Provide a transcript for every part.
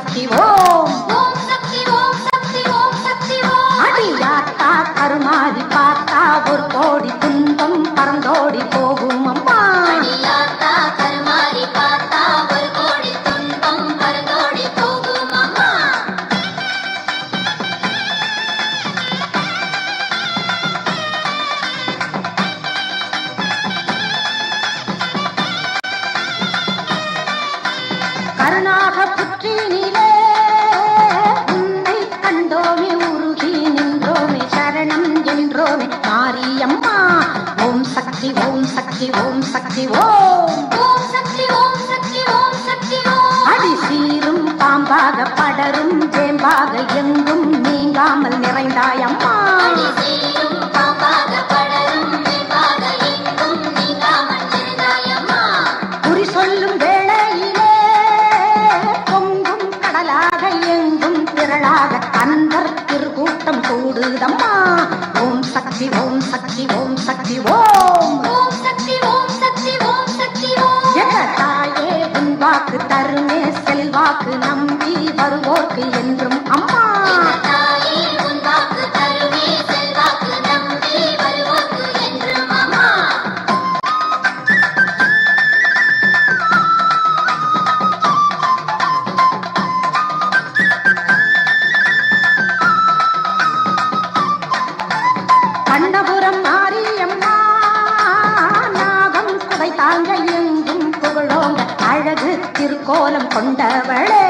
சக்தி ஓம். ஓம் சக்தி ஓம் சக்தி ஓம் சக்தி ஓம். அடியாத்தா கருமாதி பார்த்தா ஒரு கோடி துன்பம் பறந்தோடி போகும் அம்மா. அடியாத்தா கருமாதி பார்த்தா ஒரு கோடி துன்பம் பறந்தோடி போகும் அம்மா. கருணாக புற்றினிலே உன்னை கண்டோமே உருகி நின்றோமே சரணம் என்றோமே மாரியம்மா. ஓம் சக்தி ஓம் சக்தி ஓம் சக்தி ஓம். ஓம் சக்தி ஓம் சக்தி ஓம் சக்தி ஓம். அடி சீரும் பாம்பாக படரும் ஜேம்பாக எங்கும் நீங்காமல் நிறைந்தாயம்மா. அடி சீரும் பாம்பாக படரும் ஜேம்பாக எங்கும் நீங்காமல் நிறைந்தாயம்மா. குறி சொல்லும் வேளையிலே பொங்கும் கடலாக எங்கும் திரளாக அன்பர் திருக்கூட்டம் கூடுதம்மா. ஓம் சக்தி ஓம் சக்தி ஓம் சக்தி ஓம். ஓம் சக்தி ஓம் சக்தி ஓம் சக்தி ஓம். ஜெகத்தாயே உன் வாக்கு தருமே செல்வாக்கு நம்பி வருவோர்க்கு என்றும் அம்மா. தாயே உன் வாக்கு தருமே செல்வாக்கு நம்பி வருவோர்க்கு என்றும் அம்மா. கண்ணபுரம் மாரியம்மா நாகம் குடை தாங்க எங்கும் புகழோங்க அழகு திருக்கோலம் கொண்டவளே.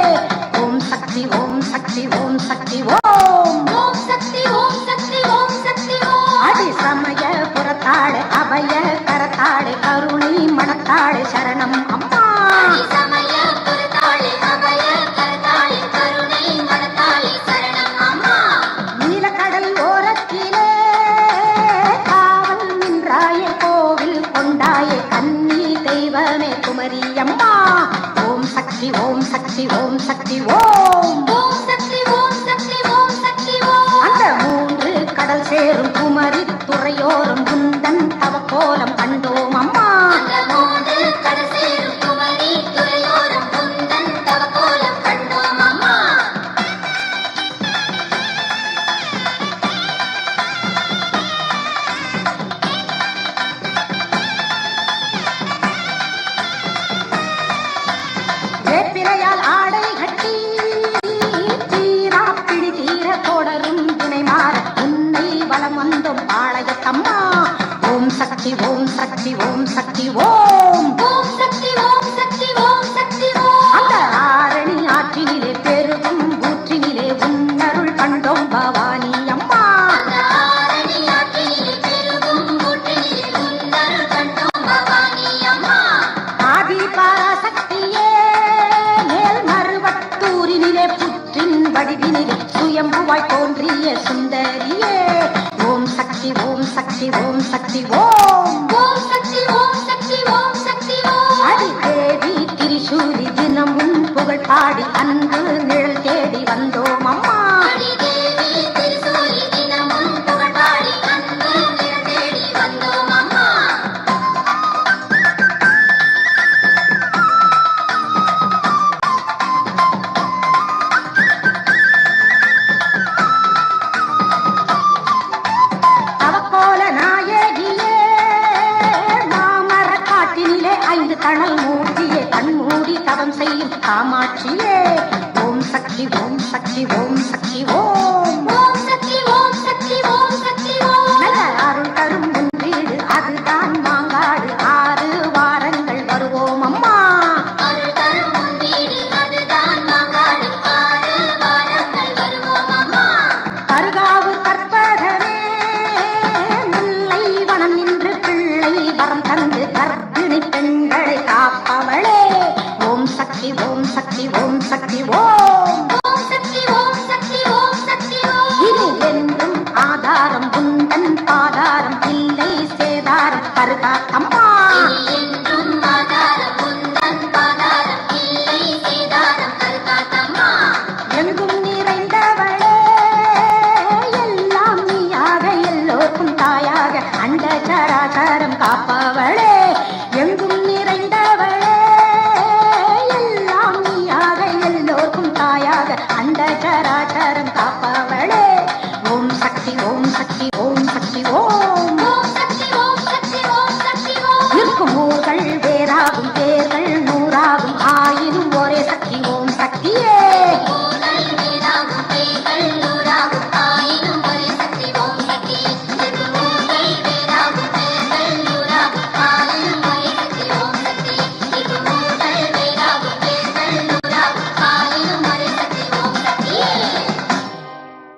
ஓம் சக்தி ஓம் சக்தி ஓம் சக்தி ஓம். ஓம் சக்தி ஓம் சக்தி ஓம் சக்தி ஓம். அடி சமய புறத்தாடு அபய கரத்தாடு கருணை மனத்தாடு சரணம் அம்மா. அடி சமய புறத்தாளே அபய கரத்தாளே கருணை மனத்தாளே சரணம் அம்மா. நீலக்கடல் ஓரத்திலே காவல் நின்றாயே கோவில் கொண்டாயே கன்னி தெய்வமே குமரியம்மா. ஓம் சக்தி ஓம் சக்தி ஓம் சக்தி ஓம். ஓம் சக்தி ஓம் சக்தி ஓம் சக்தி ஓம். அந்த மூன்று கடல் சேரும் குமரி துறையோரும் குந்தன் தவக்கோலம் கண்டோம் அம்மா. அந்த மூன்று கடசேரும் குமரி துறையோரம் குந்தன் தவக்கோலம் கண்டோம் அம்மா. வேப்பிலையால் ஆடை கட்டி தீரா பிடி தீர தொடரும் துணை மாற உன்னை வலம் வந்தோம் ஆலயத்தம்மா. ஓம் சக்தி ஓம் சக்தி ஓம் சக்தி ஓம். ஓம் சக்தி ஓம் சக்தி ஓம் சக்தி ஓம். அந்த ஆரணி ஆற்றினிலே பெருகும் ஊற்றினிலே உன்னருள் கண்டோம் பவானி அம்மா. அந்த ஆரணி ஆற்றினிலே பெருகும் ஊற்றினிலே உன்னருள் கண்டோம் பவானி அம்மா. ஆதி பராசக்தியே மேல் மறுவட்டூரினிலே புற்றின் வடிவினிலே சுயம்புவாய் தோன்றிய சுந்தரியே. ஓம் சக்தி ஓம் சக்தி ஓம் சக்தி ஓம். ஓம் சக்தி ஓம் சக்தி ஓம் சக்தி ஓம். அடி தேவி திரிசூலி தினமும் புகழ் பாடி அன்பு நிழல் தேடி வந்தோம் அம்மா. அடி தேவி திருசூலி தினமும் புகழ்பாடி அன்பு நிழல் தேடி வந்தோம் அம்மா. தவக்கோல நாயகியே மாமர காட்டினிலே 5 தணல் மூர்த்தியே கண்மூடி தவம் செய்யும் காமாட்சியே. ஓம் சக்தி ஓம் சக்தி ஓம் சக்தி ஓம். ஓம் சக்தி ஓம் சக்தி ஓம் சக்தி ஓம். நல்ல அருள் தரும் உன் வீடு அதுதான் மாங்காடு 6 வாரங்கள் வருவோம் அம்மா. அருள் தரும் உன் வீடு அதுதான் மாங்காடு 6 வாரங்கள் வருவோம் அம்மா. கருகாவு கற்பகமே முல்லை வனம் நின்று பிள்ளை வரம் தந்து கர்ப்பிணி பெண்களை காப்பவளே. ஓம் சக்தி ஓம் சக்தி ஓம் சக்தி ஓம். ஓம் சக்தி ஓம் சக்தி ஓம் சக்தி ஓம். இனி என்றும் ஆதாரம் உந்தன் பாதாரம் இல்லை சேதாரம் கருகாத்தம்மா. இனி என்றும் ஆதாரம் உந்தன் பாதாரம் இல்லை சேதாரம் கருகாத்தம்மா. எங்கும் நிறைந்தவளே எல்லாம் நீயாக எல்லோருக்கும் தாயாக அண்ட சராசரம் காப்பவளே. எங்கும் நிறைந்தவளே எல்லாம் நீயாக எல்லோருக்கும் அண்ட சராச்சரம் காப்பவ